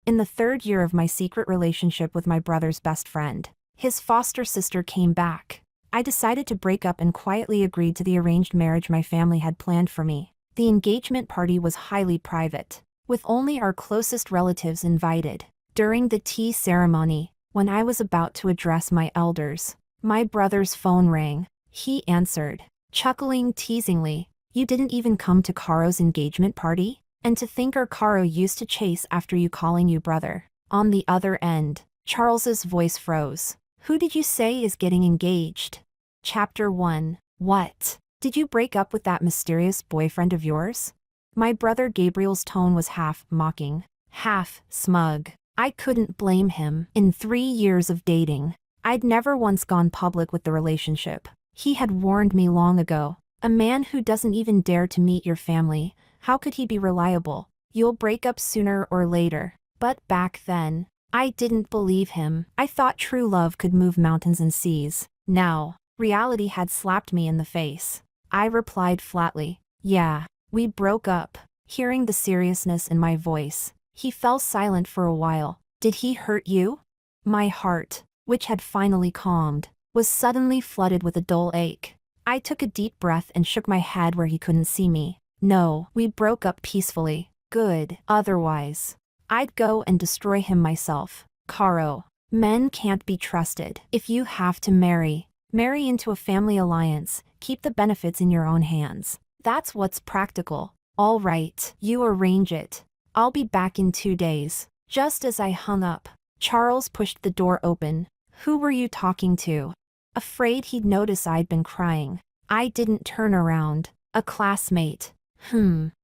In the third year of my secret relationship with my brother's best friend, his foster sister came back. I decided to break up and quietly agreed to the arranged marriage my family had planned for me. The engagement party was highly private, with only our closest relatives invited. During the tea ceremony, when I was about to address my elders, my brother's phone rang. He answered, chuckling teasingly, "You didn't even come to Caro's engagement party? And to think our Caro used to chase after you calling you brother." On the other end, Charles's voice froze. "Who did you say is getting engaged?" Chapter 1. What? Did you break up with that mysterious boyfriend of yours? My brother Gabriel's tone was half mocking, half smug. I couldn't blame him. In 3 years of dating, I'd never once gone public with the relationship. He had warned me long ago. A man who doesn't even dare to meet your family, how could he be reliable? You'll break up sooner or later. But back then, I didn't believe him. I thought true love could move mountains and seas. Now, reality had slapped me in the face. I replied flatly, "Yeah, we broke up." Hearing the seriousness in my voice, he fell silent for a while. "Did he hurt you?" My heart, which had finally calmed, was suddenly flooded with a dull ache. I took a deep breath and shook my head where he couldn't see me. "No, we broke up peacefully." "Good. Otherwise, I'd go and destroy him myself." "Caro, men can't be trusted. If you have to marry into a family alliance, keep the benefits in your own hands. That's what's practical." "All right, you arrange it. I'll be back in 2 days." Just as I hung up, Charles pushed the door open. "Who were you talking to?" Afraid he'd notice I'd been crying, I didn't turn around. "A classmate."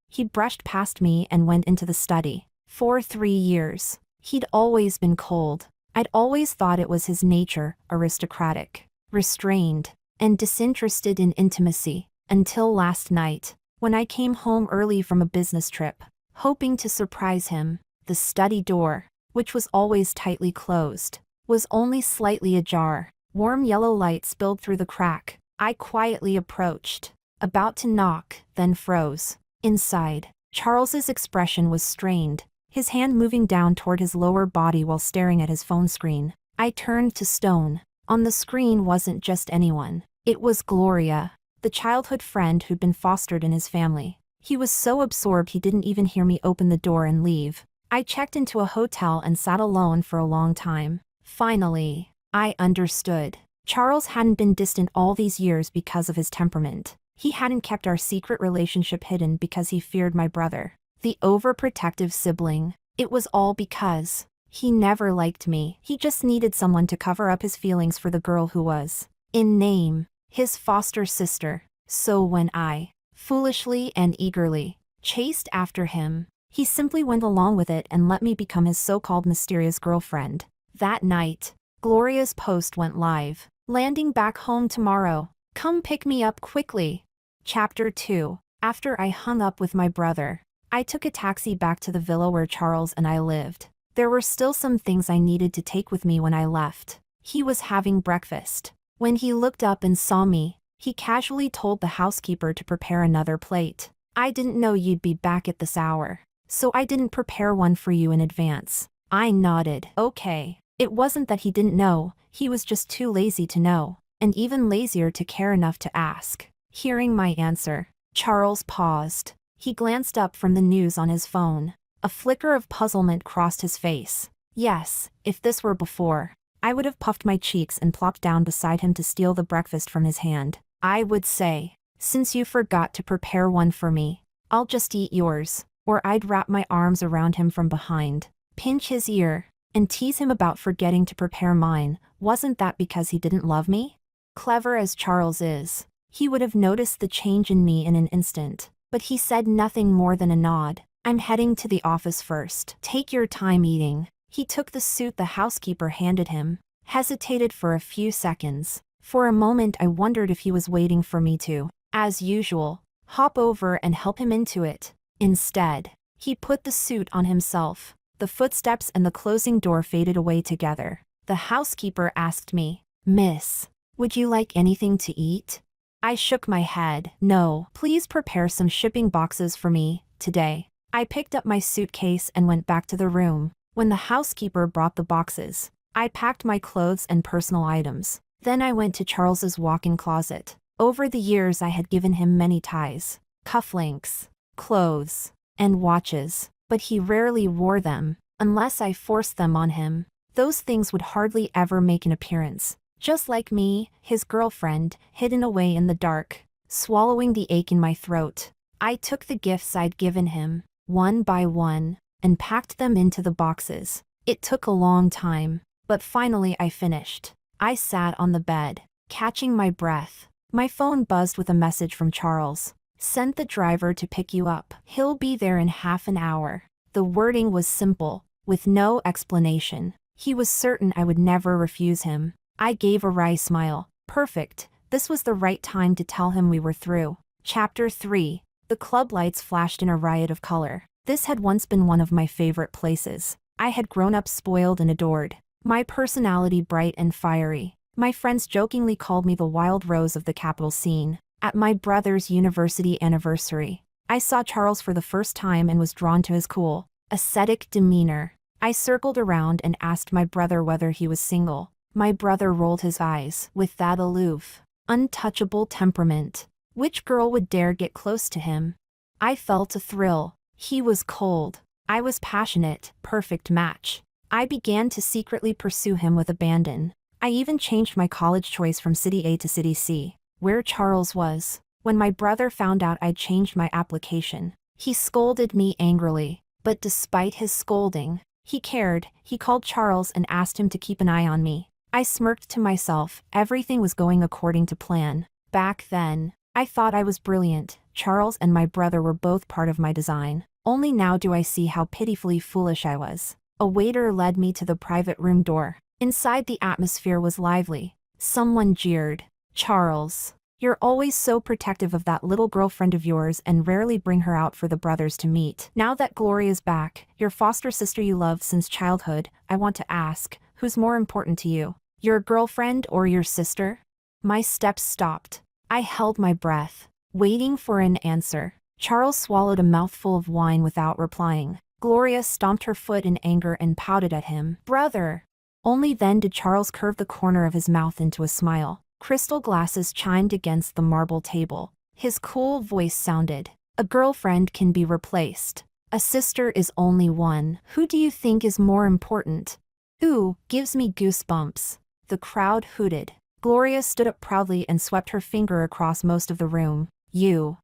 He brushed past me and went into the study. For 3 years, he'd always been cold. I'd always thought it was his nature, aristocratic, restrained, and disinterested in intimacy, until last night, when I came home early from a business trip, hoping to surprise him. The study door, which was always tightly closed, was only slightly ajar. Warm yellow light spilled through the crack. I quietly approached, about to knock, then froze. Inside, Charles's expression was strained, his hand moving down toward his lower body while staring at his phone screen. I turned to stone. On the screen wasn't just anyone. It was Gloria, the childhood friend who'd been fostered in his family. He was so absorbed he didn't even hear me open the door and leave. I checked into a hotel and sat alone for a long time. Finally, I understood. Charles hadn't been distant all these years because of his temperament. He hadn't kept our secret relationship hidden because he feared my brother, the overprotective sibling. It was all because he never liked me. He just needed someone to cover up his feelings for the girl who was, in name, his foster sister. So when I, foolishly and eagerly, chased after him, he simply went along with it and let me become his so-called mysterious girlfriend. That night, Gloria's post went live. "Landing back home tomorrow. Come pick me up quickly." Chapter 2. After I hung up with my brother, I took a taxi back to the villa where Charles and I lived. There were still some things I needed to take with me when I left. He was having breakfast. When he looked up and saw me, he casually told the housekeeper to prepare another plate. "I didn't know you'd be back at this hour, so I didn't prepare one for you in advance." I nodded. Okay. It wasn't that he didn't know, he was just too lazy to know, and even lazier to care enough to ask. Hearing my answer, Charles paused. He glanced up from the news on his phone. A flicker of puzzlement crossed his face. Yes, if this were before, I would have puffed my cheeks and plopped down beside him to steal the breakfast from his hand. I would say, "Since you forgot to prepare one for me, I'll just eat yours." Or I'd wrap my arms around him from behind, pinch his ear, and tease him about forgetting to prepare mine. Wasn't that because he didn't love me? Clever as Charles is, he would have noticed the change in me in an instant. But he said nothing more than a nod. "I'm heading to the office first. Take your time eating." He took the suit the housekeeper handed him, hesitated for a few seconds. For a moment I wondered if he was waiting for me to, as usual, hop over and help him into it. Instead, he put the suit on himself. The footsteps and the closing door faded away together. The housekeeper asked me, "Miss, would you like anything to eat?" I shook my head. "No, please prepare some shipping boxes for me today." I picked up my suitcase and went back to the room. When the housekeeper brought the boxes, I packed my clothes and personal items. Then I went to Charles's walk-in closet. Over the years I had given him many ties, cufflinks, clothes, and watches, but he rarely wore them, unless I forced them on him. Those things would hardly ever make an appearance. Just like me, his girlfriend, hidden away in the dark, swallowing the ache in my throat. I took the gifts I'd given him, one by one, and packed them into the boxes. It took a long time, but finally I finished. I sat on the bed, catching my breath. My phone buzzed with a message from Charles. "Sent the driver to pick you up. He'll be there in half an hour." The wording was simple, with no explanation. He was certain I would never refuse him. I gave a wry smile. Perfect. This was the right time to tell him we were through. Chapter 3. The club lights flashed in a riot of color. This had once been one of my favorite places. I had grown up spoiled and adored. My personality bright and fiery. My friends jokingly called me the wild rose of the capital scene. At my brother's university anniversary, I saw Charles for the first time and was drawn to his cool, ascetic demeanor. I circled around and asked my brother whether he was single. My brother rolled his eyes with that aloof, untouchable temperament. Which girl would dare get close to him? I felt a thrill. He was cold. I was passionate, perfect match. I began to secretly pursue him with abandon. I even changed my college choice from City A to City C, where Charles was. When my brother found out I'd changed my application, he scolded me angrily. But despite his scolding, he cared. He called Charles and asked him to keep an eye on me. I smirked to myself. Everything was going according to plan. Back then, I thought I was brilliant. Charles and my brother were both part of my design. Only now do I see how pitifully foolish I was. A waiter led me to the private room door. Inside, the atmosphere was lively. Someone jeered. "Charles, you're always so protective of that little girlfriend of yours and rarely bring her out for the brothers to meet. Now that Gloria's back, your foster sister you loved since childhood, I want to ask, who's more important to you? Your girlfriend or your sister?" My steps stopped. I held my breath, waiting for an answer. Charles swallowed a mouthful of wine without replying. Gloria stomped her foot in anger and pouted at him. "Brother!" Only then did Charles curve the corner of his mouth into a smile. Crystal glasses chimed against the marble table. His cool voice sounded. "A girlfriend can be replaced. A sister is only one. Who do you think is more important?" "Ooh, gives me goosebumps." The crowd hooted. Gloria stood up proudly and swept her finger across most of the room. You,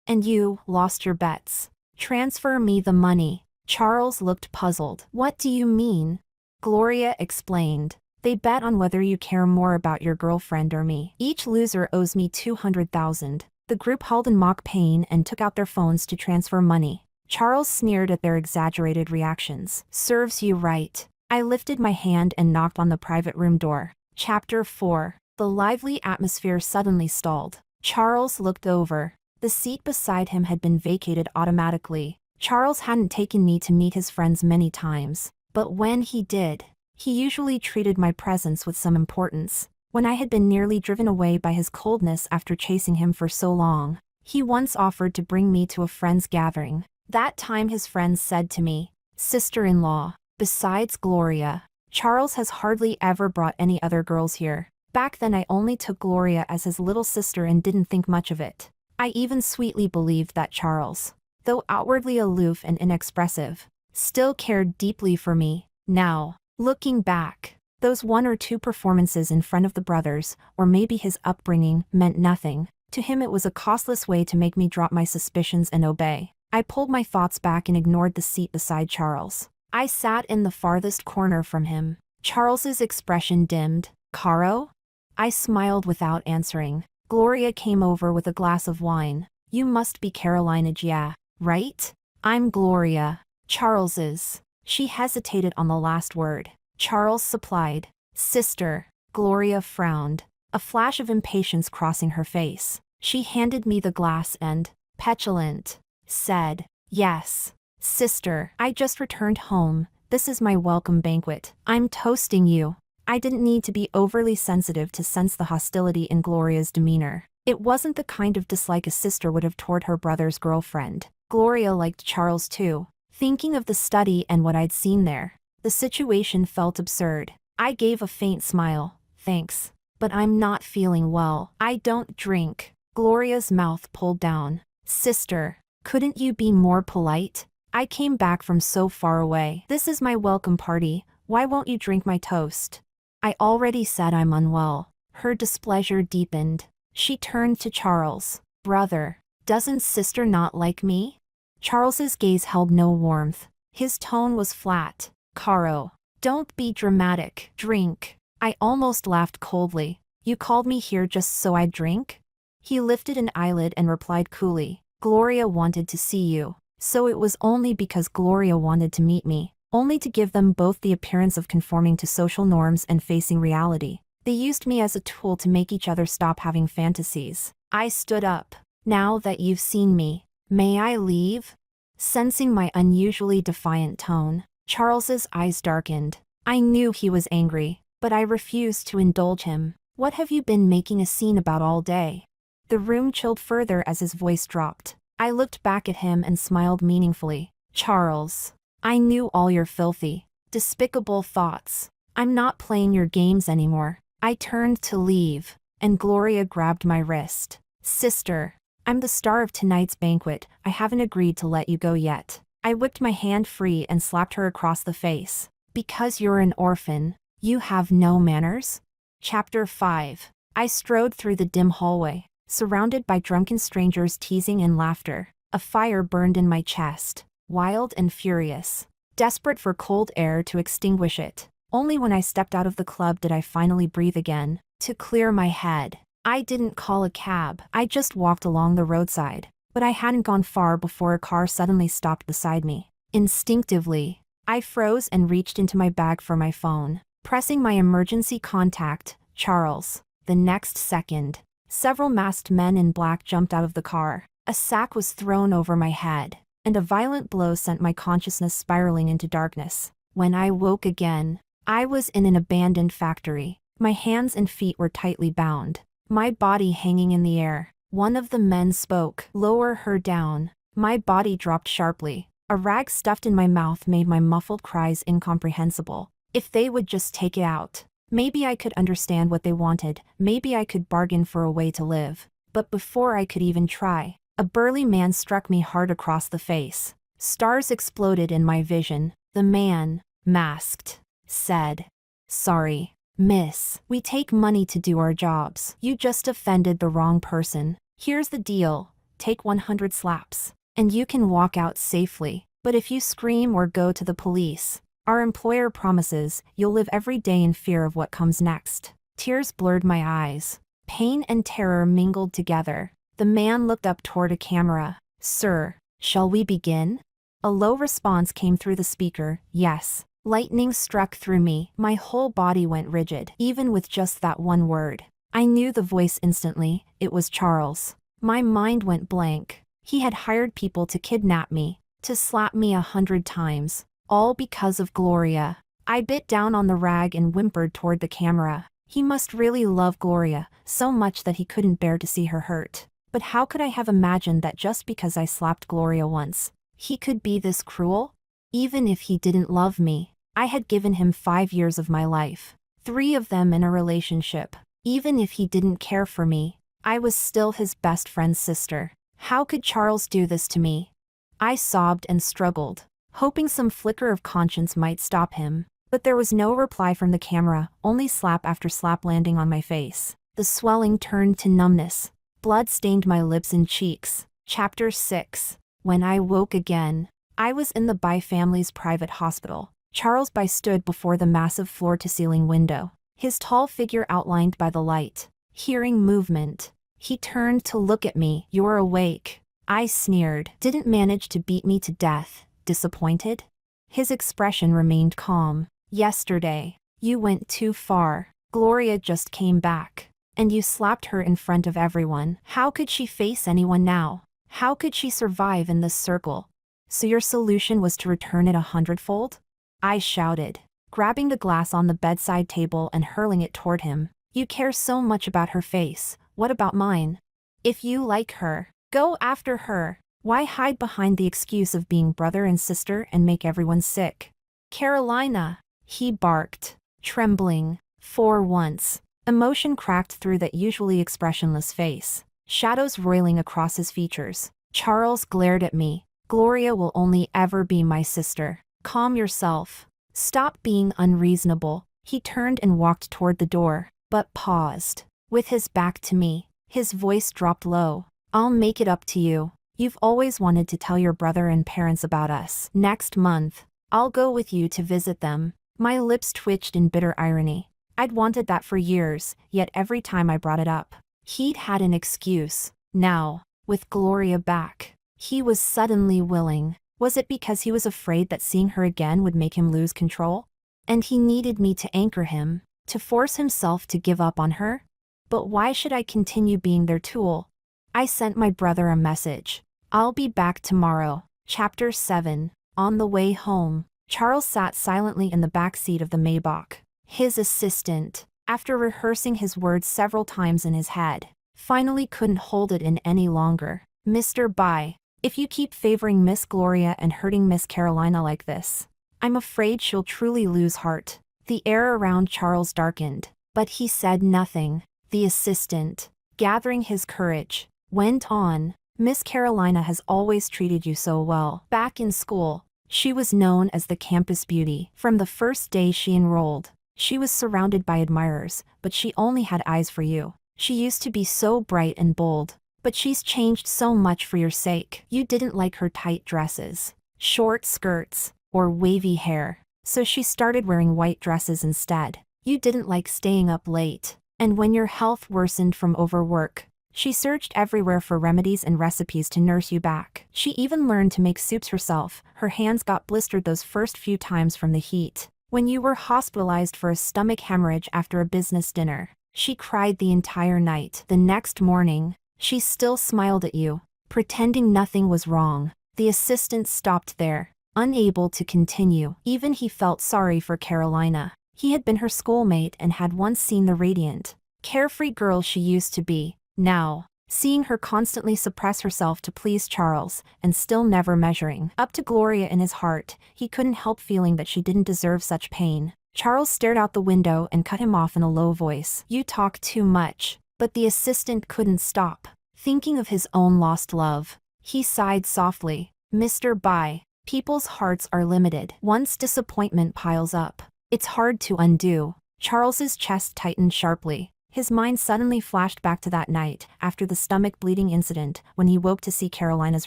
and you lost your bets. Transfer me the money." Charles looked puzzled. "What do you mean?" Gloria explained. "They bet on whether you care more about your girlfriend or me. Each loser owes me 200,000. The group hauled in mock pain and took out their phones to transfer money. Charles sneered at their exaggerated reactions. "Serves you right." I lifted my hand and knocked on the private room door. Chapter 4. The lively atmosphere suddenly stalled. Charles looked over. The seat beside him had been vacated automatically. Charles hadn't taken me to meet his friends many times, but when he did, he usually treated my presence with some importance. When I had been nearly driven away by his coldness after chasing him for so long, he once offered to bring me to a friend's gathering. That time his friends said to me, "Sister-in-law." Besides Gloria, Charles has hardly ever brought any other girls here. Back then I only took Gloria as his little sister and didn't think much of it. I even sweetly believed that Charles, though outwardly aloof and inexpressive, still cared deeply for me. Now, looking back, those one or two performances in front of the brothers, or maybe his upbringing, meant nothing. To him it was a costless way to make me drop my suspicions and obey. I pulled my thoughts back and ignored the seat beside Charles. I sat in the farthest corner from him. Charles's expression dimmed. "Caro?" I smiled without answering. Gloria came over with a glass of wine. "You must be Carolina Gia, right?" "I'm Gloria. Charles's." She hesitated on the last word. Charles supplied. "Sister." Gloria frowned, a flash of impatience crossing her face. She handed me the glass and, petulant, said, "Yes, sister. I just returned home. This is my welcome banquet. I'm toasting you." I didn't need to be overly sensitive to sense the hostility in Gloria's demeanor. It wasn't the kind of dislike a sister would have toward her brother's girlfriend. Gloria liked Charles too. Thinking of the study and what I'd seen there, the situation felt absurd. I gave a faint smile. Thanks. But I'm not feeling well. I don't drink. Gloria's mouth pulled down. Sister, couldn't you be more polite? I came back from so far away. This is my welcome party. Why won't you drink my toast? I already said I'm unwell. Her displeasure deepened. She turned to Charles. Brother, doesn't sister not like me? Charles's gaze held no warmth. His tone was flat. Caro, don't be dramatic. Drink. I almost laughed coldly. You called me here just so I'd drink? He lifted an eyelid and replied coolly. Gloria wanted to see you. So it was only because Gloria wanted to meet me, only to give them both the appearance of conforming to social norms and facing reality. They used me as a tool to make each other stop having fantasies. I stood up. Now that you've seen me, may I leave? Sensing my unusually defiant tone, Charles's eyes darkened. I knew he was angry, but I refused to indulge him. What have you been making a scene about all day? The room chilled further as his voice dropped. I looked back at him and smiled meaningfully. Charles, I knew all your filthy, despicable thoughts. I'm not playing your games anymore. I turned to leave, and Gloria grabbed my wrist. Sister, I'm the star of tonight's banquet. I haven't agreed to let you go yet. I whipped my hand free and slapped her across the face. Because you're an orphan, you have no manners? Chapter 5. I strode through the dim hallway, surrounded by drunken strangers teasing and laughter. A fire burned in my chest, wild and furious, desperate for cold air to extinguish it. Only when I stepped out of the club did I finally breathe again, to clear my head. I didn't call a cab. I just walked along the roadside. But I hadn't gone far before a car suddenly stopped beside me. Instinctively, I froze and reached into my bag for my phone, pressing my emergency contact, Charles. The next second, several masked men in black jumped out of the car. A sack was thrown over my head, and a violent blow sent my consciousness spiraling into darkness. When I woke again, I was in an abandoned factory. My hands and feet were tightly bound, my body hanging in the air. One of the men spoke. Lower her down. My body dropped sharply. A rag stuffed in my mouth made my muffled cries incomprehensible. If they would just take it out. Maybe I could understand what they wanted. Maybe I could bargain for a way to live. But before I could even try, a burly man struck me hard across the face. Stars exploded in my vision. The man, masked, said, "Sorry, miss. We take money to do our jobs. You just offended the wrong person. Here's the deal. Take 100 slaps, and you can walk out safely. But if you scream or go to the police, our employer promises you'll live every day in fear of what comes next." Tears blurred my eyes. Pain and terror mingled together. The man looked up toward a camera. "Sir, shall we begin?" A low response came through the speaker. Yes. Lightning struck through me. My whole body went rigid, even with just that one word. I knew the voice instantly. It was Charles. My mind went blank. He had hired people to kidnap me, to slap me 100 times, all because of Gloria. I bit down on the rag and whimpered toward the camera. He must really love Gloria, so much that he couldn't bear to see her hurt. But how could I have imagined that just because I slapped Gloria once, he could be this cruel? Even if he didn't love me, I had given him 5 years of my life, 3 of them in a relationship. Even if he didn't care for me, I was still his best friend's sister. How could Charles do this to me? I sobbed and struggled, hoping some flicker of conscience might stop him. But there was no reply from the camera, only slap after slap landing on my face. The swelling turned to numbness. Blood stained my lips and cheeks. Chapter 6. When I woke again, I was in the Bai family's private hospital. Charles Bai stood before the massive floor-to-ceiling window, his tall figure outlined by the light. Hearing movement, he turned to look at me. "You're awake." I sneered. "Didn't manage to beat me to death. Disappointed?" His expression remained calm. "Yesterday, you went too far. Gloria just came back, and you slapped her in front of everyone. How could she face anyone now? How could she survive in this circle? So your solution was to return it 100-fold? I shouted, grabbing the glass on the bedside table and hurling it toward him. "You care so much about her face. What about mine? If you like her, go after her. Why hide behind the excuse of being brother and sister and make everyone sick? Carolina, he barked, trembling. For once, emotion cracked through that usually expressionless face, shadows roiling across his features. Charles glared at me. Gloria will only ever be my sister. Calm yourself. Stop being unreasonable. He turned and walked toward the door, but paused. With his back to me, his voice dropped low. I'll make it up to you. You've always wanted to tell your brother and parents about us. Next month, I'll go with you to visit them. My lips twitched in bitter irony. I'd wanted that for years, yet every time I brought it up, he'd had an excuse. Now, with Gloria back, he was suddenly willing. Was it because he was afraid that seeing her again would make him lose control? And he needed me to anchor him, to force himself to give up on her? But why should I continue being their tool? I sent my brother a message. I'll be back tomorrow. Chapter 7. On the way home, Charles sat silently in the back seat of the Maybach. His assistant, after rehearsing his words several times in his head, finally couldn't hold it in any longer. Mr. Bai, if you keep favoring Miss Gloria and hurting Miss Carolina like this, I'm afraid she'll truly lose heart. The air around Charles darkened, but he said nothing. The assistant, gathering his courage, went on. Miss Carolina has always treated you so well. Back in school, she was known as the campus beauty. From the first day she enrolled, she was surrounded by admirers, but she only had eyes for you. She used to be so bright and bold, but she's changed so much for your sake. You didn't like her tight dresses, short skirts, or wavy hair, so she started wearing white dresses instead. You didn't like staying up late, and when your health worsened from overwork, she searched everywhere for remedies and recipes to nurse you back. She even learned to make soups herself. Her hands got blistered those first few times from the heat. When you were hospitalized for a stomach hemorrhage after a business dinner, she cried the entire night. The next morning, she still smiled at you, pretending nothing was wrong. The assistant stopped there, unable to continue. Even he felt sorry for Carolina. He had been her schoolmate and had once seen the radiant, carefree girl she used to be. Now, seeing her constantly suppress herself to please Charles, and still never measuring up to Gloria in his heart, he couldn't help feeling that she didn't deserve such pain. Charles stared out the window and cut him off in a low voice. You talk too much. But the assistant couldn't stop, thinking of his own lost love. He sighed softly. Mr. Bai, people's hearts are limited. Once disappointment piles up, it's hard to undo. Charles's chest tightened sharply. His mind suddenly flashed back to that night, after the stomach bleeding incident, when he woke to see Carolina's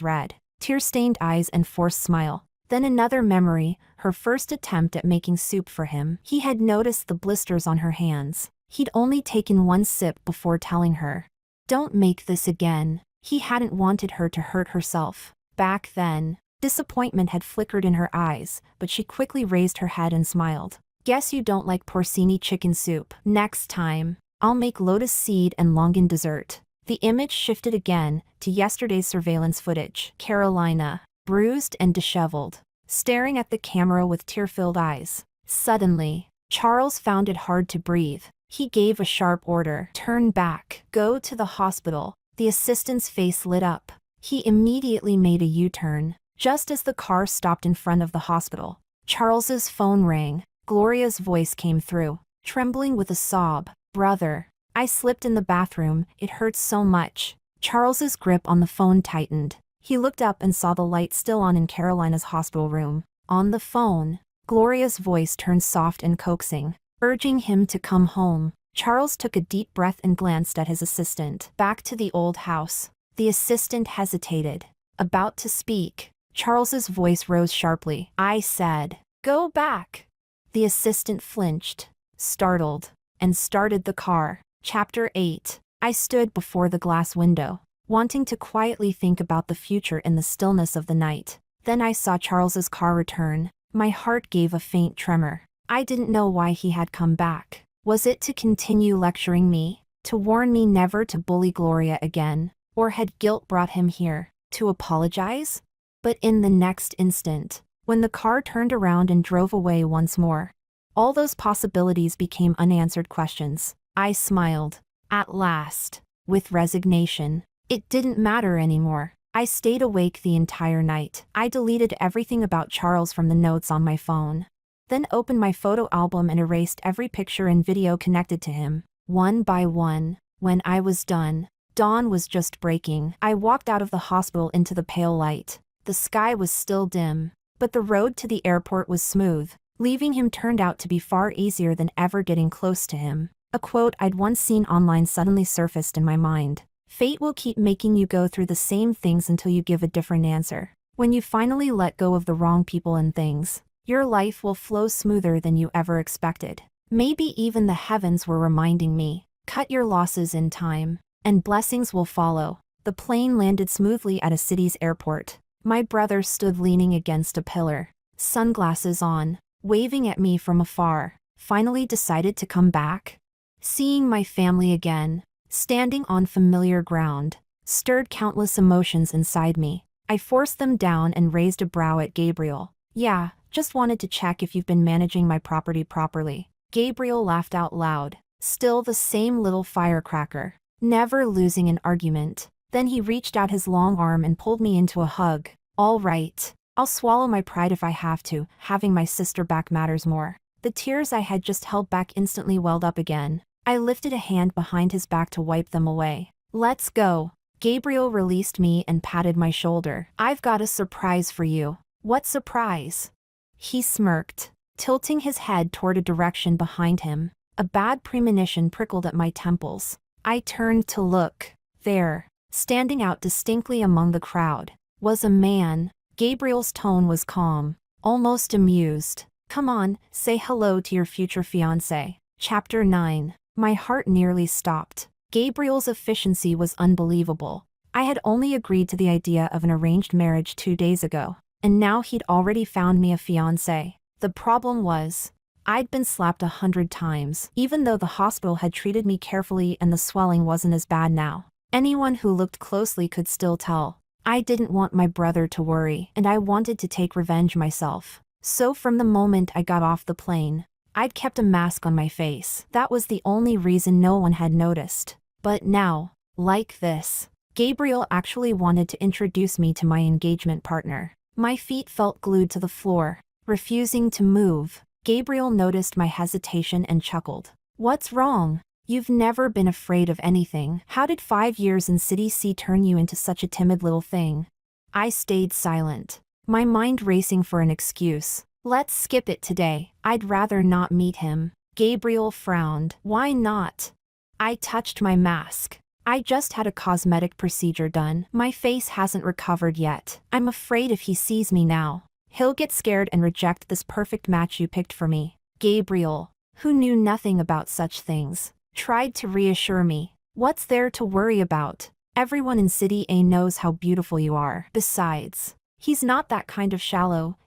red, tear-stained eyes and forced smile. Then another memory, her first attempt at making soup for him. He had noticed the blisters on her hands. He'd only taken one sip before telling her, "Don't make this again." He hadn't wanted her to hurt herself. Back then, disappointment had flickered in her eyes, but she quickly raised her head and smiled. Guess you don't like porcini chicken soup. Next time, I'll make lotus seed and longan dessert. The image shifted again to yesterday's surveillance footage. Carolina, bruised and disheveled, staring at the camera with tear-filled eyes. Suddenly, Charles found it hard to breathe. He gave a sharp order. Turn back. Go to the hospital. The assistant's face lit up. He immediately made a U-turn. Just as the car stopped in front of the hospital, Charles's phone rang. Gloria's voice came through, trembling with a sob. Brother, I slipped in the bathroom. It hurts so much. Charles's grip on the phone tightened. He looked up and saw the light still on in Carolina's hospital room. On the phone, Gloria's voice turned soft and coaxing, urging him to come home. Charles took a deep breath and glanced at his assistant. Back to the old house. The assistant hesitated, about to speak. Charles's voice rose sharply. I said, go back. The assistant flinched, startled, and started the car. Chapter 8. I stood before the glass window, wanting to quietly think about the future in the stillness of the night. Then I saw Charles's car return. My heart gave a faint tremor. I didn't know why he had come back. Was it to continue lecturing me? To warn me never to bully Gloria again? Or had guilt brought him here? To apologize? But in the next instant, when the car turned around and drove away once more, all those possibilities became unanswered questions. I smiled. At last. With resignation. It didn't matter anymore. I stayed awake the entire night. I deleted everything about Charles from the notes on my phone. Then opened my photo album and erased every picture and video connected to him, one by one. When I was done, dawn was just breaking. I walked out of the hospital into the pale light. The sky was still dim, but the road to the airport was smooth. Leaving him turned out to be far easier than ever getting close to him. A quote I'd once seen online suddenly surfaced in my mind. Fate will keep making you go through the same things until you give a different answer. When you finally let go of the wrong people and things, your life will flow smoother than you ever expected. Maybe even the heavens were reminding me, cut your losses in time, and blessings will follow. The plane landed smoothly at a city's airport. My brother stood leaning against a pillar, sunglasses on, waving at me from afar. Finally decided to come back. Seeing my family again, standing on familiar ground, stirred countless emotions inside me. I forced them down and raised a brow at Gabriel. Yeah, just wanted to check if you've been managing my property properly. Gabriel laughed out loud, still the same little firecracker, never losing an argument. Then he reached out his long arm and pulled me into a hug. All right, I'll swallow my pride if I have to. Having my sister back matters more. The tears I had just held back instantly welled up again. I lifted a hand behind his back to wipe them away. Let's go. Gabriel released me and patted my shoulder. I've got a surprise for you. What surprise? He smirked, tilting his head toward a direction behind him. A bad premonition prickled at my temples. I turned to look. There, standing out distinctly among the crowd, was a man. Gabriel's tone was calm, almost amused. Come on, say hello to your future fiancé. Chapter 9. My heart nearly stopped. Gabriel's efficiency was unbelievable. I had only agreed to the idea of an arranged marriage 2 days ago, and now he'd already found me a fiancé. The problem was, I'd been slapped 100 times, even though the hospital had treated me carefully and the swelling wasn't as bad now. Anyone who looked closely could still tell. I didn't want my brother to worry, and I wanted to take revenge myself. So from the moment I got off the plane, I'd kept a mask on my face. That was the only reason no one had noticed. But now, like this, Gabriel actually wanted to introduce me to my engagement partner. My feet felt glued to the floor, refusing to move. Gabriel noticed my hesitation and chuckled. What's wrong? You've never been afraid of anything. How did 5 years in City C turn you into such a timid little thing? I stayed silent, my mind racing for an excuse. Let's skip it today. I'd rather not meet him. Gabriel frowned. Why not? I touched my mask. I just had a cosmetic procedure done. My face hasn't recovered yet. I'm afraid if he sees me now, he'll get scared and reject this perfect match you picked for me. Gabriel, who knew nothing about such things, tried to reassure me. What's there to worry about? Everyone in City A knows how beautiful you are. Besides, he's not that kind of shallow.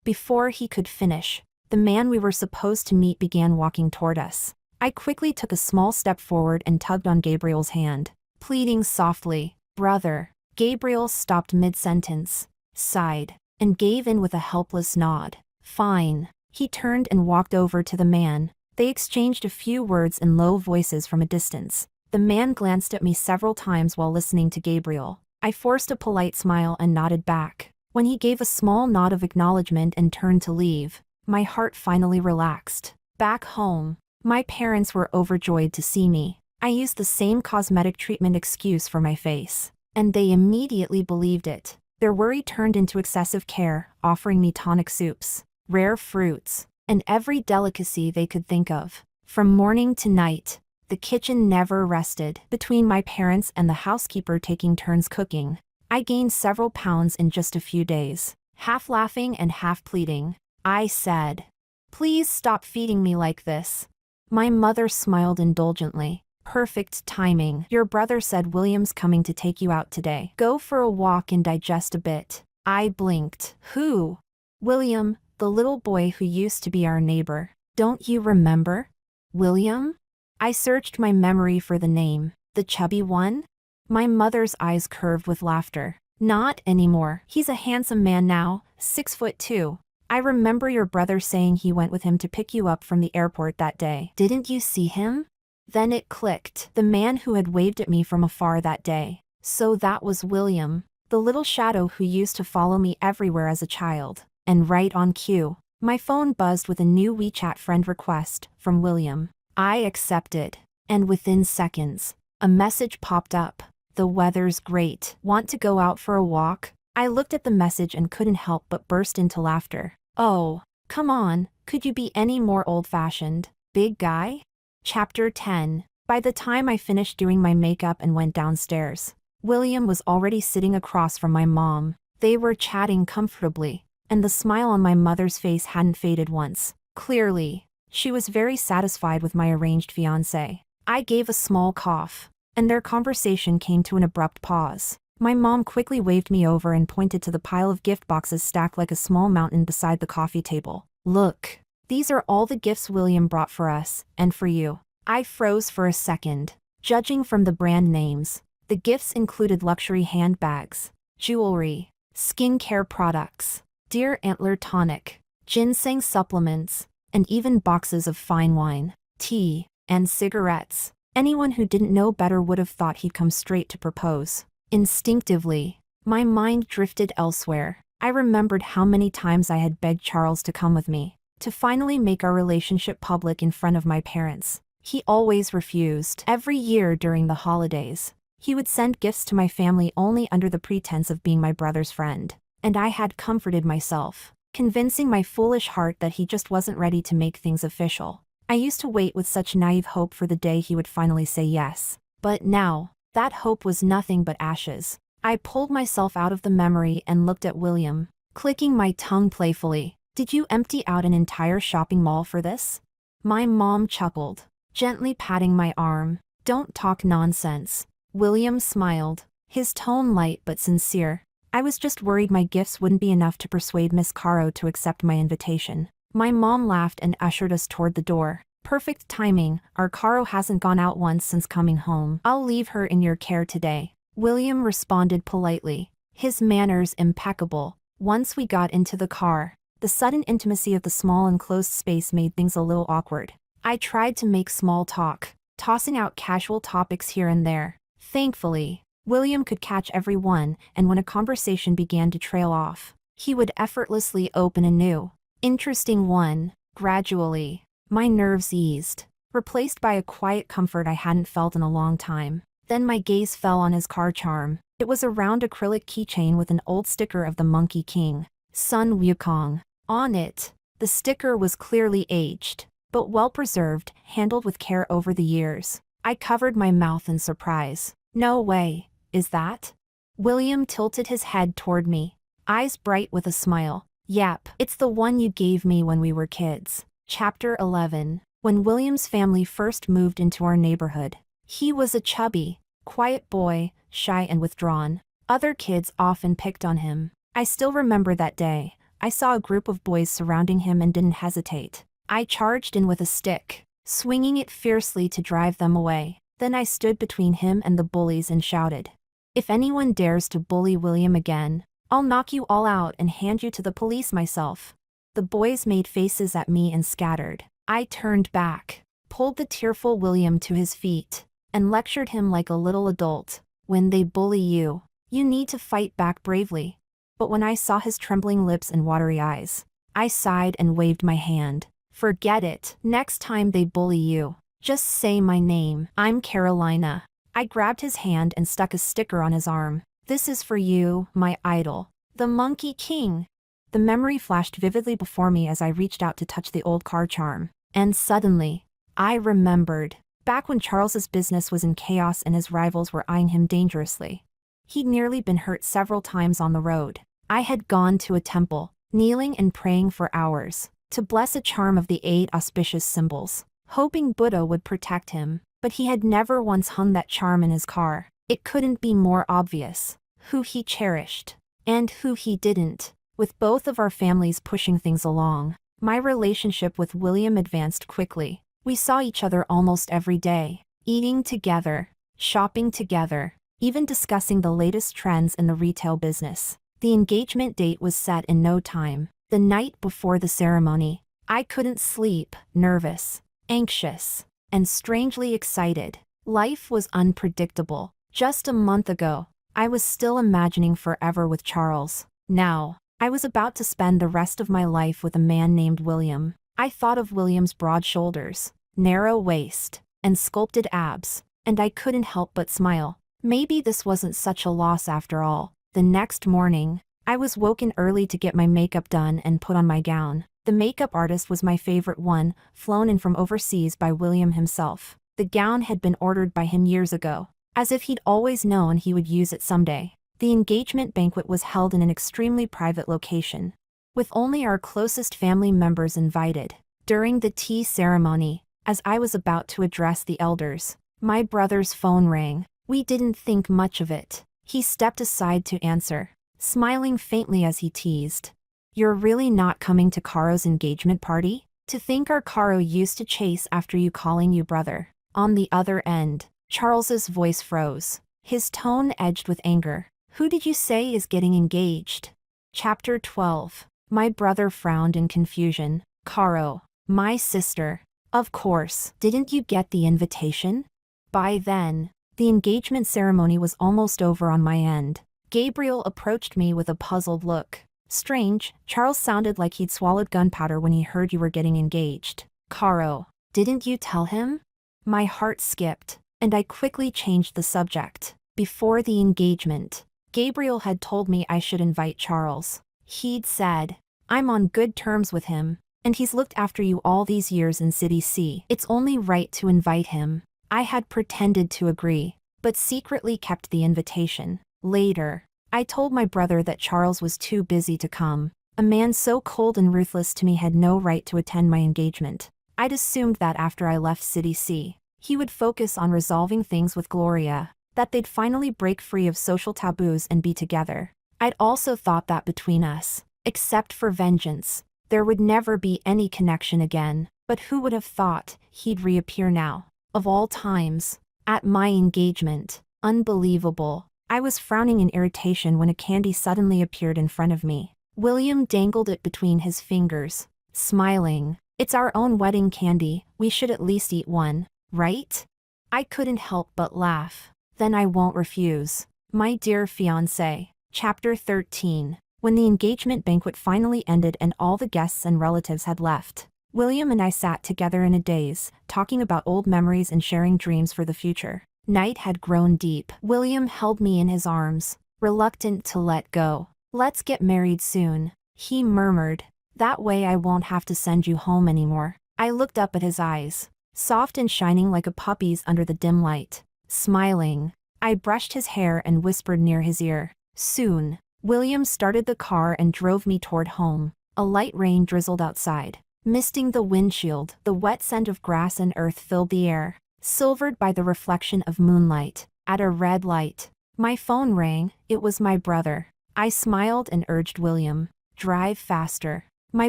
Before he could finish, the man we were supposed to meet began walking toward us. I quickly took a small step forward and tugged on Gabriel's hand, pleading softly. Brother. Gabriel stopped mid-sentence, sighed, and gave in with a helpless nod. Fine. He turned and walked over to the man. They exchanged a few words in low voices from a distance. The man glanced at me several times while listening to Gabriel. I forced a polite smile and nodded back. When he gave a small nod of acknowledgement and turned to leave, my heart finally relaxed. Back home, my parents were overjoyed to see me. I used the same cosmetic treatment excuse for my face, and they immediately believed it. Their worry turned into excessive care, offering me tonic soups, rare fruits, and every delicacy they could think of. From morning to night, the kitchen never rested. Between my parents and the housekeeper taking turns cooking, I gained several pounds in just a few days. Half laughing and half pleading, I said, "Please stop feeding me like this." My mother smiled indulgently. Perfect timing. Your brother said William's coming to take you out today. Go for a walk and digest a bit. I blinked. Who? William, the little boy who used to be our neighbor. Don't you remember? William? I searched my memory for the name. The chubby one? My mother's eyes curved with laughter. Not anymore. He's a handsome man now, 6'2". I remember your brother saying he went with him to pick you up from the airport that day. Didn't you see him? Then it clicked. The man who had waved at me from afar that day. So that was William. the little shadow who used to follow me everywhere as a child. And right on cue, my phone buzzed with a new WeChat friend request from William. I accepted, and within seconds, a message popped up. The weather's great. Want to go out for a walk? I looked at the message and couldn't help but burst into laughter. Oh, come on, could you be any more old-fashioned, big guy? Chapter 10. By the time I finished doing my makeup and went downstairs, William was already sitting across from my mom. They were chatting comfortably, and the smile on my mother's face hadn't faded once. Clearly, she was very satisfied with my arranged fiancé. I gave a small cough, and their conversation came to an abrupt pause. My mom quickly waved me over and pointed to the pile of gift boxes stacked like a small mountain beside the coffee table. Look, these are all the gifts William brought for us, and for you. I froze for a second. Judging from the brand names, the gifts included luxury handbags, jewelry, skincare products, deer antler tonic, ginseng supplements, and even boxes of fine wine, tea, and cigarettes. Anyone who didn't know better would have thought he'd come straight to propose. Instinctively, my mind drifted elsewhere. I remembered how many times I had begged Charles to come with me, to finally make our relationship public in front of my parents. He always refused. Every year during the holidays, he would send gifts to my family only under the pretense of being my brother's friend. And I had comforted myself, convincing my foolish heart that he just wasn't ready to make things official. I used to wait with such naive hope for the day he would finally say yes. But now, that hope was nothing but ashes. I pulled myself out of the memory and looked at William, clicking my tongue playfully. Did you empty out an entire shopping mall for this? My mom chuckled, gently patting my arm. Don't talk nonsense. William smiled, his tone light but sincere. I was just worried my gifts wouldn't be enough to persuade Miss Caro to accept my invitation. My mom laughed and ushered us toward the door. Perfect timing, our Caro hasn't gone out once since coming home. I'll leave her in your care today. William responded politely, his manners impeccable. Once we got into the car, the sudden intimacy of the small enclosed space made things a little awkward. I tried to make small talk, tossing out casual topics here and there. Thankfully, William could catch every one, and when a conversation began to trail off, he would effortlessly open a new, interesting one. Gradually, my nerves eased, replaced by a quiet comfort I hadn't felt in a long time. Then my gaze fell on his car charm. It was a round acrylic keychain with an old sticker of the Monkey King, Sun Wukong, on it. The sticker was clearly aged, but well preserved, handled with care over the years. I covered my mouth in surprise. No way, is that? William tilted his head toward me, eyes bright with a smile. Yep, it's the one you gave me when we were kids. Chapter 11. When William's family first moved into our neighborhood, he was a chubby, quiet boy, shy and withdrawn. Other kids often picked on him. I still remember that day. I saw a group of boys surrounding him and didn't hesitate. I charged in with a stick, swinging it fiercely to drive them away. Then I stood between him and the bullies and shouted, "If anyone dares to bully William again, I'll knock you all out and hand you to the police myself." The boys made faces at me and scattered. I turned back, pulled the tearful William to his feet, and lectured him like a little adult. When they bully you, you need to fight back bravely. But when I saw his trembling lips and watery eyes, I sighed and waved my hand. Forget it. Next time they bully you, just say my name. I'm Carolina. I grabbed his hand and stuck a sticker on his arm. This is for you, my idol, the Monkey King. The memory flashed vividly before me as I reached out to touch the old car charm. And suddenly, I remembered. Back when Charles's business was in chaos and his rivals were eyeing him dangerously. He'd nearly been hurt several times on the road. I had gone to a temple, kneeling and praying for hours, to bless a charm of the 8 auspicious symbols, hoping Buddha would protect him. But he had never once hung that charm in his car. It couldn't be more obvious who he cherished and who he didn't. With both of our families pushing things along, my relationship with William advanced quickly. We saw each other almost every day, eating together, shopping together, even discussing the latest trends in the retail business. The engagement date was set in no time. The night before the ceremony, I couldn't sleep, nervous, anxious, and strangely excited. Life was unpredictable. Just a month ago, I was still imagining forever with Charles. Now, I was about to spend the rest of my life with a man named William. I thought of William's broad shoulders, narrow waist, and sculpted abs, and I couldn't help but smile. Maybe this wasn't such a loss after all. The next morning, I was woken early to get my makeup done and put on my gown. The makeup artist was my favorite one, flown in from overseas by William himself. The gown had been ordered by him years ago, as if he'd always known he would use it someday. The engagement banquet was held in an extremely private location, with only our closest family members invited. During the tea ceremony, as I was about to address the elders, my brother's phone rang. We didn't think much of it. He stepped aside to answer, smiling faintly as he teased, "You're really not coming to Caro's engagement party? To think our Caro used to chase after you calling you brother." On the other end, Charles's voice froze, his tone edged with anger. "Who did you say is getting engaged?" Chapter 12. My brother frowned in confusion. "Caro, my sister. Of course. Didn't you get the invitation?" By then, the engagement ceremony was almost over on my end. Gabriel approached me with a puzzled look. "Strange, Charles sounded like he'd swallowed gunpowder when he heard you were getting engaged." "Caro, didn't you tell him?" My heart skipped, and I quickly changed the subject. Before the engagement, Gabriel had told me I should invite Charles. He'd said, "I'm on good terms with him, and he's looked after you all these years in City C. It's only right to invite him." I had pretended to agree, but secretly kept the invitation. Later, I told my brother that Charles was too busy to come. A man so cold and ruthless to me had no right to attend my engagement. I'd assumed that after I left City C, he would focus on resolving things with Gloria, that they'd finally break free of social taboos and be together. I'd also thought that between us, except for vengeance, there would never be any connection again. But who would have thought he'd reappear now? Of all times, at my engagement. Unbelievable. I was frowning in irritation when a candy suddenly appeared in front of me. William dangled it between his fingers, smiling. "It's our own wedding candy, we should at least eat one, right?" I couldn't help but laugh. "Then I won't refuse. My dear fiancé." Chapter 13. When the engagement banquet finally ended and all the guests and relatives had left, William and I sat together in a daze, talking about old memories and sharing dreams for the future. Night had grown deep. William held me in his arms, reluctant to let go. "Let's get married soon," he murmured. "That way I won't have to send you home anymore." I looked up at his eyes, soft and shining like a puppy's under the dim light. Smiling, I brushed his hair and whispered near his ear. Soon, William started the car and drove me toward home. A light rain drizzled outside, misting the windshield. The wet scent of grass and earth filled the air, silvered by the reflection of moonlight. At a red light, my phone rang. It was my brother. I smiled and urged William, "Drive faster. My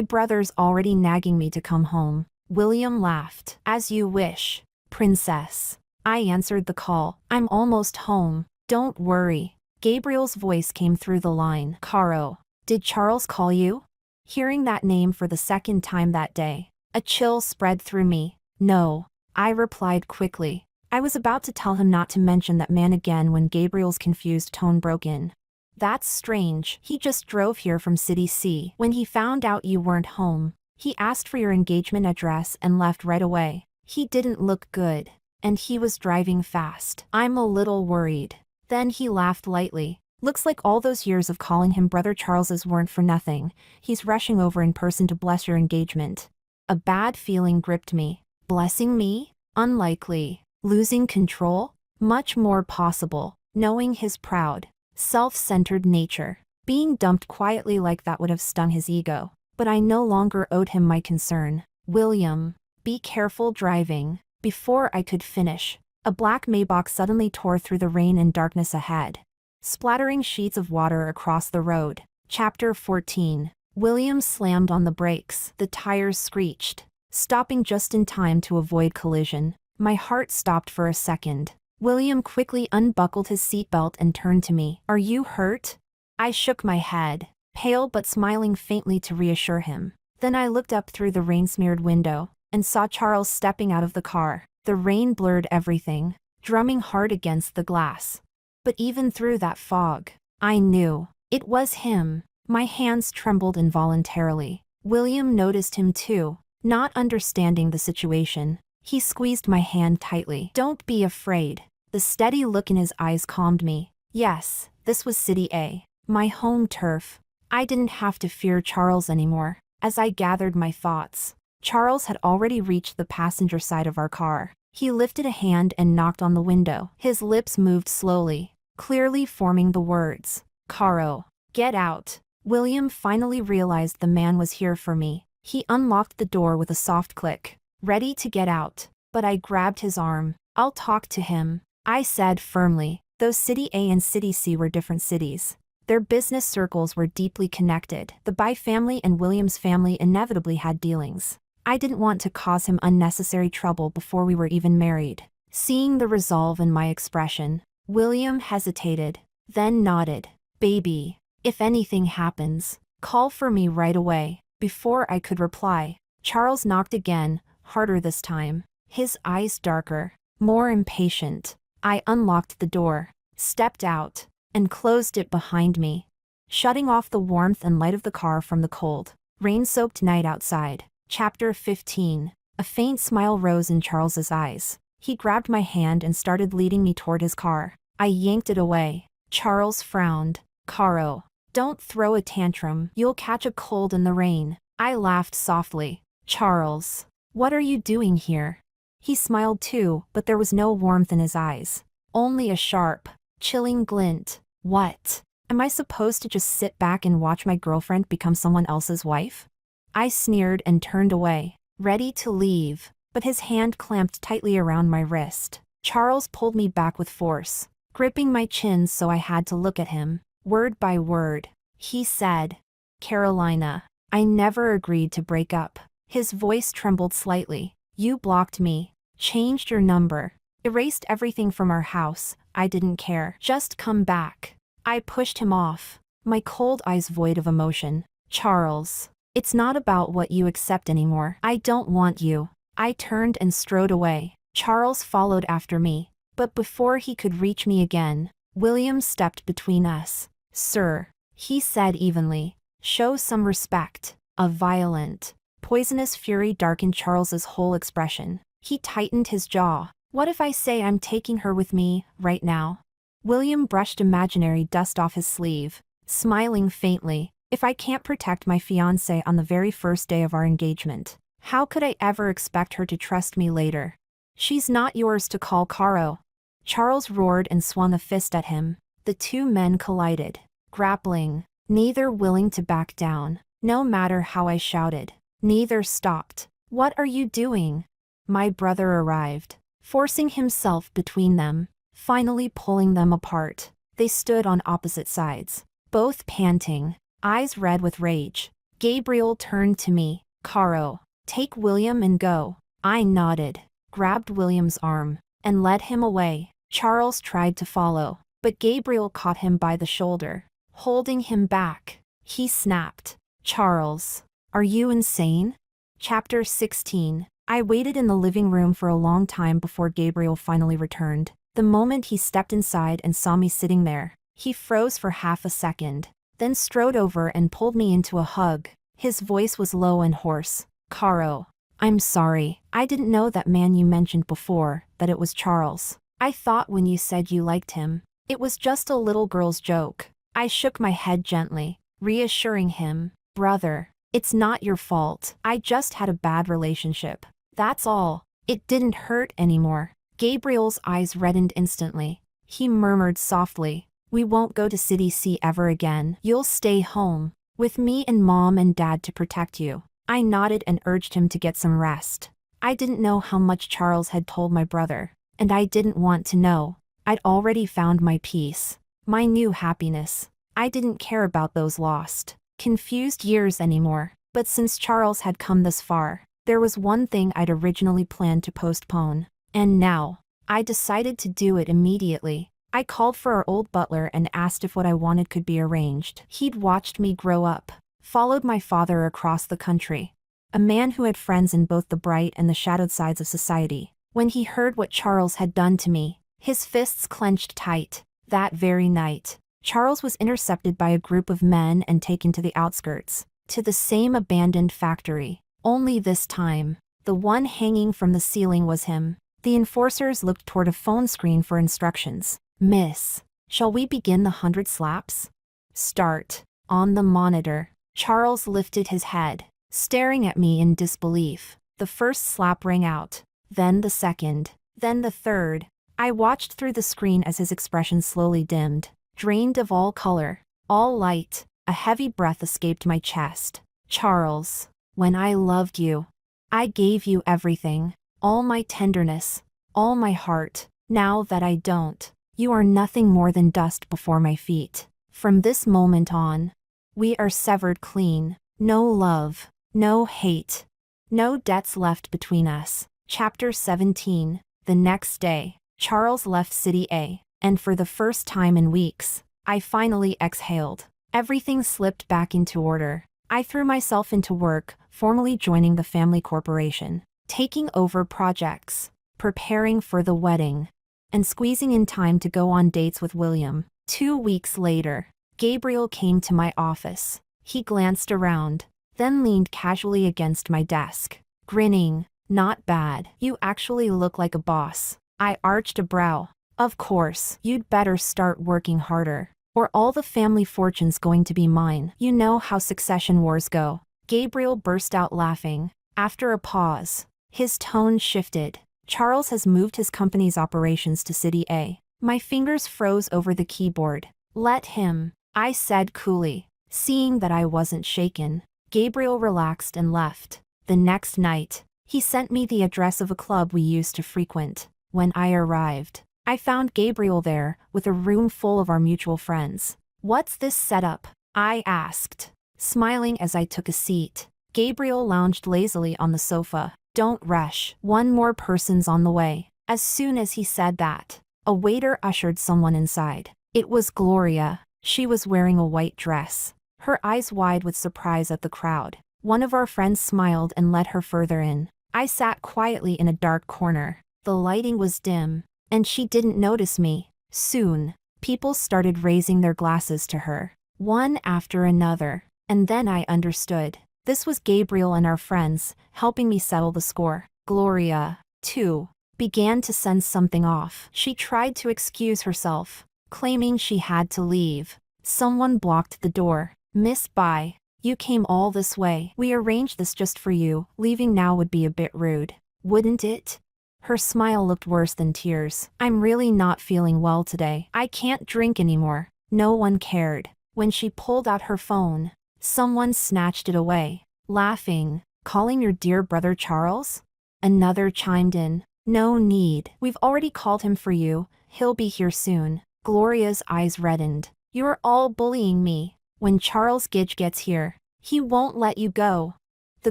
brother's already nagging me to come home." William laughed. "As you wish, princess." I answered the call. "I'm almost home. Don't worry." Gabriel's voice came through the line. "Caro, did Charles call you?" Hearing that name for the second time that day, a chill spread through me. "No," I replied quickly. I was about to tell him not to mention that man again when Gabriel's confused tone broke in. "That's strange. He just drove here from City C. When he found out you weren't home, he asked for your engagement address and left right away. He didn't look good, and he was driving fast. I'm a little worried." Then he laughed lightly. "Looks like all those years of calling him Brother Charles's weren't for nothing. He's rushing over in person to bless your engagement." A bad feeling gripped me. Blessing me? Unlikely. Losing control? Much more possible. Knowing his proud, self-centered nature. Being dumped quietly like that would have stung his ego. But I no longer owed him my concern. "William, be careful driving." Before I could finish, a black Maybach suddenly tore through the rain and darkness ahead, splattering sheets of water across the road. Chapter 14. William slammed on the brakes. The tires screeched, stopping just in time to avoid collision. My heart stopped for a second. William quickly unbuckled his seatbelt and turned to me. "Are you hurt?" I shook my head, pale but smiling faintly to reassure him. Then I looked up through the rain-smeared window and saw Charles stepping out of the car. The rain blurred everything, drumming hard against the glass. But even through that fog, I knew it was him. My hands trembled involuntarily. William noticed him too, not understanding the situation. He squeezed my hand tightly. "Don't be afraid." The steady look in his eyes calmed me. Yes, this was City A, my home turf. I didn't have to fear Charles anymore. As I gathered my thoughts, Charles had already reached the passenger side of our car. He lifted a hand and knocked on the window. His lips moved slowly, clearly forming the words, "Caro, get out." William finally realized the man was here for me. He unlocked the door with a soft click, ready to get out, but I grabbed his arm. "I'll talk to him," I said firmly. Though City A and City C were different cities, their business circles were deeply connected. The Bai family and William's family inevitably had dealings. I didn't want to cause him unnecessary trouble before we were even married. Seeing the resolve in my expression, William hesitated, then nodded. "Baby, if anything happens, call for me right away." Before I could reply, Charles knocked again, harder this time, his eyes darker, more impatient. I unlocked the door, stepped out, and closed it behind me, shutting off the warmth and light of the car from the cold, rain-soaked night outside. Chapter 15. A faint smile rose in Charles's eyes. He grabbed my hand and started leading me toward his car. I yanked it away. Charles frowned. "Caro, don't throw a tantrum. You'll catch a cold in the rain." I laughed softly. "Charles, what are you doing here?" He smiled too, but there was no warmth in his eyes. Only a sharp, chilling glint. "What? Am I supposed to just sit back and watch my girlfriend become someone else's wife?" I sneered and turned away, ready to leave, but his hand clamped tightly around my wrist. Charles pulled me back with force, gripping my chin so I had to look at him. Word by word, he said, "Carolina, I never agreed to break up." His voice trembled slightly. "You blocked me, changed your number, erased everything from our house. I didn't care. Just come back." I pushed him off, my cold eyes void of emotion. "Charles, it's not about what you accept anymore. I don't want you." I turned and strode away. Charles followed after me, but before he could reach me again, William stepped between us. "Sir," he said evenly, "show some respect." A violent, poisonous fury darkened Charles's whole expression. He tightened his jaw. "What if I say I'm taking her with me, right now?" William brushed imaginary dust off his sleeve, smiling faintly. "If I can't protect my fiancée on the very first day of our engagement, how could I ever expect her to trust me later? She's not yours to call Caro." Charles roared and swung a fist at him. The two men collided, grappling, neither willing to back down. No matter how I shouted, neither stopped. "What are you doing?" My brother arrived, forcing himself between them, finally pulling them apart. They stood on opposite sides, both panting, eyes red with rage. Gabriel turned to me. "Caro, take William and go." I nodded, grabbed William's arm, and led him away. Charles tried to follow, but Gabriel caught him by the shoulder, holding him back. He snapped, "Charles, are you insane?" Chapter 16. I waited in the living room for a long time before Gabriel finally returned. The moment he stepped inside and saw me sitting there, he froze for half a second, then strode over and pulled me into a hug. His voice was low and hoarse. "Caro, I'm sorry. I didn't know that man you mentioned before, that it was Charles. I thought when you said you liked him, it was just a little girl's joke." I shook my head gently, reassuring him. "Brother, it's not your fault. I just had a bad relationship. That's all." It didn't hurt anymore. Gabriel's eyes reddened instantly. He murmured softly, "We won't go to City C ever again. You'll stay home, with me and Mom and Dad to protect you." I nodded and urged him to get some rest. I didn't know how much Charles had told my brother, and I didn't want to know. I'd already found my peace, my new happiness. I didn't care about those lost, confused years anymore. But since Charles had come this far, there was one thing I'd originally planned to postpone. And now, I decided to do it immediately. I called for our old butler and asked if what I wanted could be arranged. He'd watched me grow up, followed my father across the country, a man who had friends in both the bright and the shadowed sides of society. When he heard what Charles had done to me, his fists clenched tight. That very night, Charles was intercepted by a group of men and taken to the outskirts, to the same abandoned factory. Only this time, the one hanging from the ceiling was him. The enforcers looked toward a phone screen for instructions. "Miss, shall we begin the 100 slaps?" "Start." On the monitor, Charles lifted his head, staring at me in disbelief. The first slap rang out, then the second, then the third. I watched through the screen as his expression slowly dimmed, drained of all color, all light. A heavy breath escaped my chest. "Charles, when I loved you, I gave you everything, all my tenderness, all my heart. Now that I don't, you are nothing more than dust before my feet. From this moment on, we are severed clean. No love, no hate, no debts left between us." Chapter 17. The next day, Charles left City A, and for the first time in weeks, I finally exhaled. Everything slipped back into order. I threw myself into work, formally joining the family corporation, taking over projects, preparing for the wedding, and squeezing in time to go on dates with William. 2 weeks later, Gabriel came to my office. He glanced around, then leaned casually against my desk, grinning. "Not bad. You actually look like a boss." I arched a brow. "Of course, you'd better start working harder, or all the family fortune's going to be mine. You know how succession wars go." Gabriel burst out laughing. After a pause, his tone shifted. "Charles has moved his company's operations to City A." My fingers froze over the keyboard. "Let him," I said coolly. Seeing that I wasn't shaken, Gabriel relaxed and left. The next night, he sent me the address of a club we used to frequent. When I arrived, I found Gabriel there, with a room full of our mutual friends. "What's this setup?" I asked, smiling as I took a seat. Gabriel lounged lazily on the sofa. "Don't rush. One more person's on the way." As soon as he said that, a waiter ushered someone inside. It was Gloria. She was wearing a white dress, her eyes wide with surprise at the crowd. One of our friends smiled and led her further in. I sat quietly in a dark corner. The lighting was dim, and she didn't notice me. Soon, people started raising their glasses to her, one after another, and then I understood. This was Gabriel and our friends, helping me settle the score. Gloria, too, began to sense something off. She tried to excuse herself, claiming she had to leave. Someone blocked the door. "Miss Bai, you came all this way. We arranged this just for you. Leaving now would be a bit rude, wouldn't it?" Her smile looked worse than tears. "I'm really not feeling well today. I can't drink anymore." No one cared. When she pulled out her phone, someone snatched it away, laughing. "Calling your dear brother Charles?" Another chimed in. "No need. We've already called him for you. He'll be here soon." Gloria's eyes reddened. "You're all bullying me. When Charles Gidge gets here, he won't let you go." The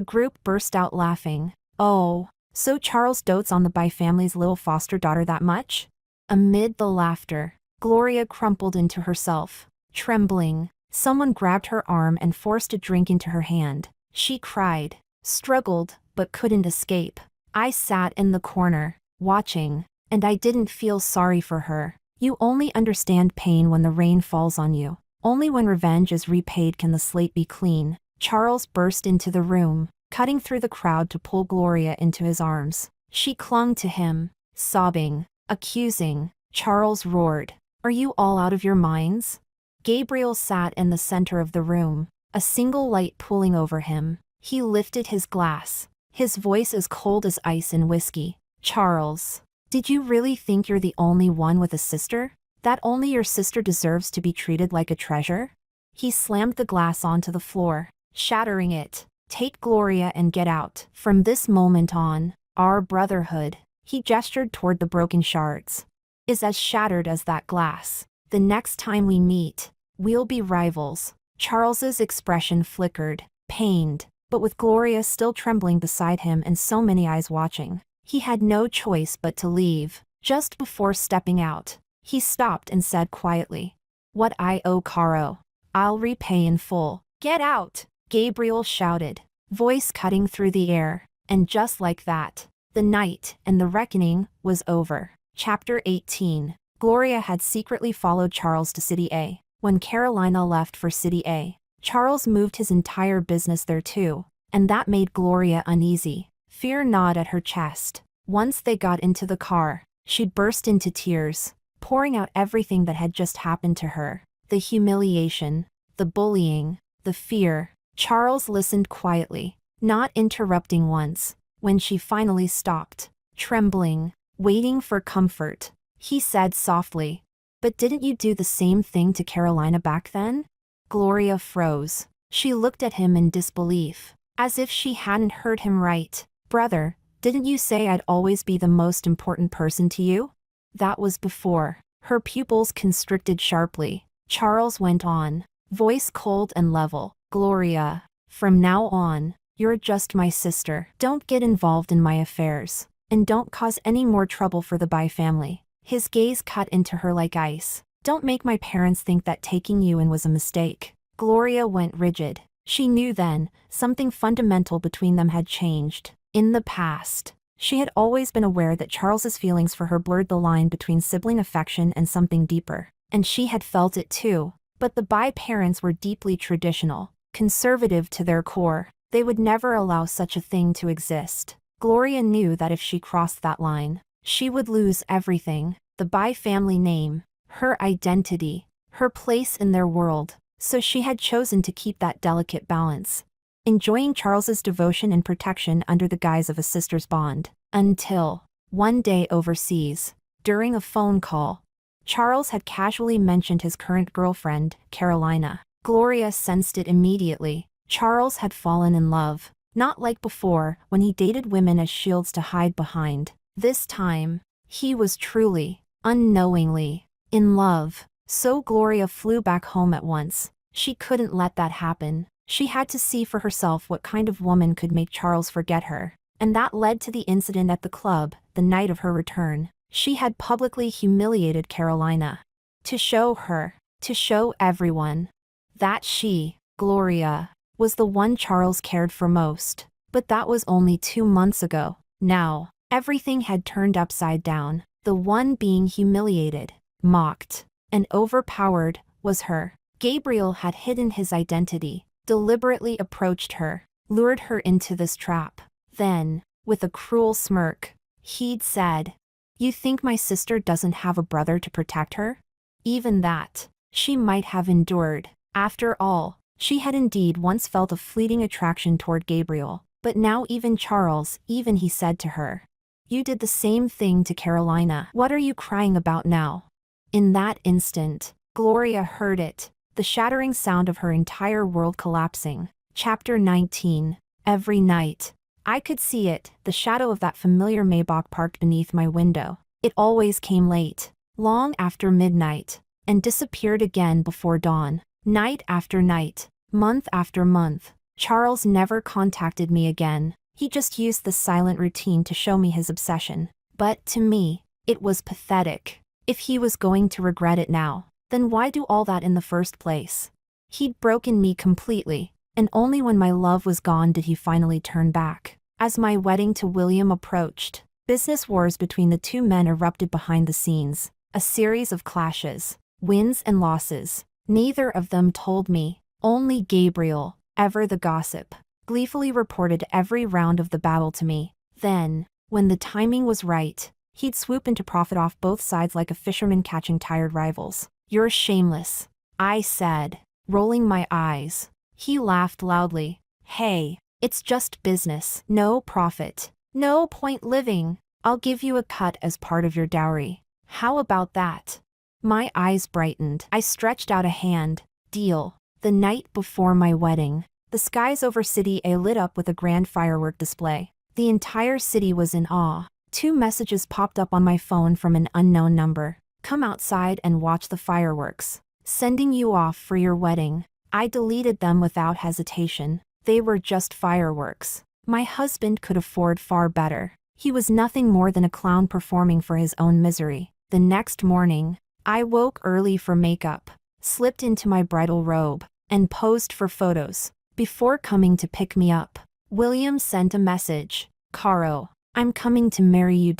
group burst out laughing. "Oh, so Charles dotes on the Bai family's little foster daughter that much?" Amid the laughter, Gloria crumpled into herself, trembling. Someone grabbed her arm and forced a drink into her hand. She cried, struggled, but couldn't escape. I sat in the corner, watching, and I didn't feel sorry for her. You only understand pain when the rain falls on you. Only when revenge is repaid can the slate be clean. Charles burst into the room, cutting through the crowd to pull Gloria into his arms. She clung to him, sobbing, accusing. Charles roared, "Are you all out of your minds?" Gabriel sat in the center of the room, a single light pooling over him. He lifted his glass, his voice as cold as ice in whiskey. "Charles, did you really think you're the only one with a sister? That only your sister deserves to be treated like a treasure?" He slammed the glass onto the floor, shattering it. "Take Gloria and get out. From this moment on, our brotherhood," he gestured toward the broken shards, "is as shattered as that glass. The next time we meet, we'll be rivals." Charles's expression flickered, pained, but with Gloria still trembling beside him and so many eyes watching, he had no choice but to leave. Just before stepping out, he stopped and said quietly, "What I owe Caro, I'll repay in full." "Get out!" Gabriel shouted, voice cutting through the air, and just like that, the night and the reckoning was over. Chapter 18. Gloria had secretly followed Charles to City A. When Carolina left for City A, Charles moved his entire business there too, and that made Gloria uneasy. Fear gnawed at her chest. Once they got into the car, she'd burst into tears, pouring out everything that had just happened to her. The humiliation, the bullying, the fear. Charles listened quietly, not interrupting once. When she finally stopped, trembling, waiting for comfort, he said softly, "But didn't you do the same thing to Carolina back then?" Gloria froze. She looked at him in disbelief, as if she hadn't heard him right. "Brother, didn't you say I'd always be the most important person to you?" "That was before." Her pupils constricted sharply. Charles went on, voice cold and level. "Gloria, from now on, you're just my sister. Don't get involved in my affairs, and don't cause any more trouble for the Bai family." His gaze cut into her like ice. "Don't make my parents think that taking you in was a mistake." Gloria went rigid. She knew then, something fundamental between them had changed. In the past, she had always been aware that Charles's feelings for her blurred the line between sibling affection and something deeper, and she had felt it too. But the Bai parents were deeply traditional, conservative to their core. They would never allow such a thing to exist. Gloria knew that if she crossed that line, she would lose everything: the Bai family name, her identity, her place in their world. So she had chosen to keep that delicate balance, enjoying Charles's devotion and protection under the guise of a sister's bond. Until, one day overseas, during a phone call, Charles had casually mentioned his current girlfriend, Carolina. Gloria sensed it immediately. Charles had fallen in love. Not like before, when he dated women as shields to hide behind. This time, he was truly, unknowingly, in love. So Gloria flew back home at once. She couldn't let that happen. She had to see for herself what kind of woman could make Charles forget her. And that led to the incident at the club, the night of her return. She had publicly humiliated Carolina. To show her, to show everyone, that she, Gloria, was the one Charles cared for most. But that was only 2 months ago. Now, everything had turned upside down. The one being humiliated, mocked, and overpowered was her. Gabriel had hidden his identity, deliberately approached her, lured her into this trap. Then, with a cruel smirk, he'd said, "You think my sister doesn't have a brother to protect her?" Even that, she might have endured. After all, she had indeed once felt a fleeting attraction toward Gabriel. But now even Charles, even he said to her, "You did the same thing to Carolina. What are you crying about now?" In that instant, Gloria heard it, the shattering sound of her entire world collapsing. Chapter 19. Every night, I could see it, the shadow of that familiar Maybach parked beneath my window. It always came late, long after midnight, and disappeared again before dawn. Night after night, month after month, Charles never contacted me again. He just used the silent routine to show me his obsession. But to me, it was pathetic. If he was going to regret it now, then why do all that in the first place? He'd broken me completely, and only when my love was gone did he finally turn back. As my wedding to William approached, business wars between the two men erupted behind the scenes. A series of clashes, wins and losses. Neither of them told me. Only Gabriel, ever the gossip, gleefully reported every round of the battle to me. Then, when the timing was right, he'd swoop in to profit off both sides like a fisherman catching tired rivals. "You're shameless," I said, rolling my eyes. He laughed loudly. "Hey, it's just business. No profit. No point living. I'll give you a cut as part of your dowry. How about that?" My eyes brightened. I stretched out a hand. "Deal." The night before my wedding, the skies over City A lit up with a grand firework display. The entire city was in awe. 2 messages popped up on my phone from an unknown number. "Come outside and watch the fireworks. Sending you off for your wedding." I deleted them without hesitation. They were just fireworks. My husband could afford far better. He was nothing more than a clown performing for his own misery. The next morning, I woke early for makeup, slipped into my bridal robe, and posed for photos. Before coming to pick me up, William sent a message. "Caro, I'm coming to marry you.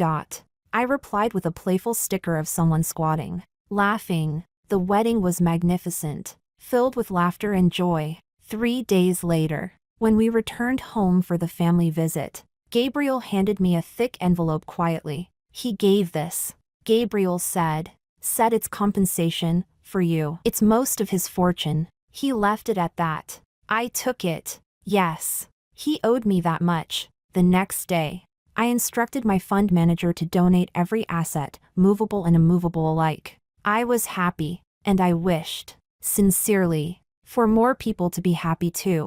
I replied with a playful sticker of someone squatting. Laughing. The wedding was magnificent, filled with laughter and joy. 3 days later, when we returned home for the family visit, Gabriel handed me a thick envelope quietly. He gave this. Gabriel said it's compensation for you. It's most of his fortune. He left it at that. I took it. Yes. He owed me that much. The next day, I instructed my fund manager to donate every asset, movable and immovable alike. I was happy, and I wished, sincerely, for more people to be happy too.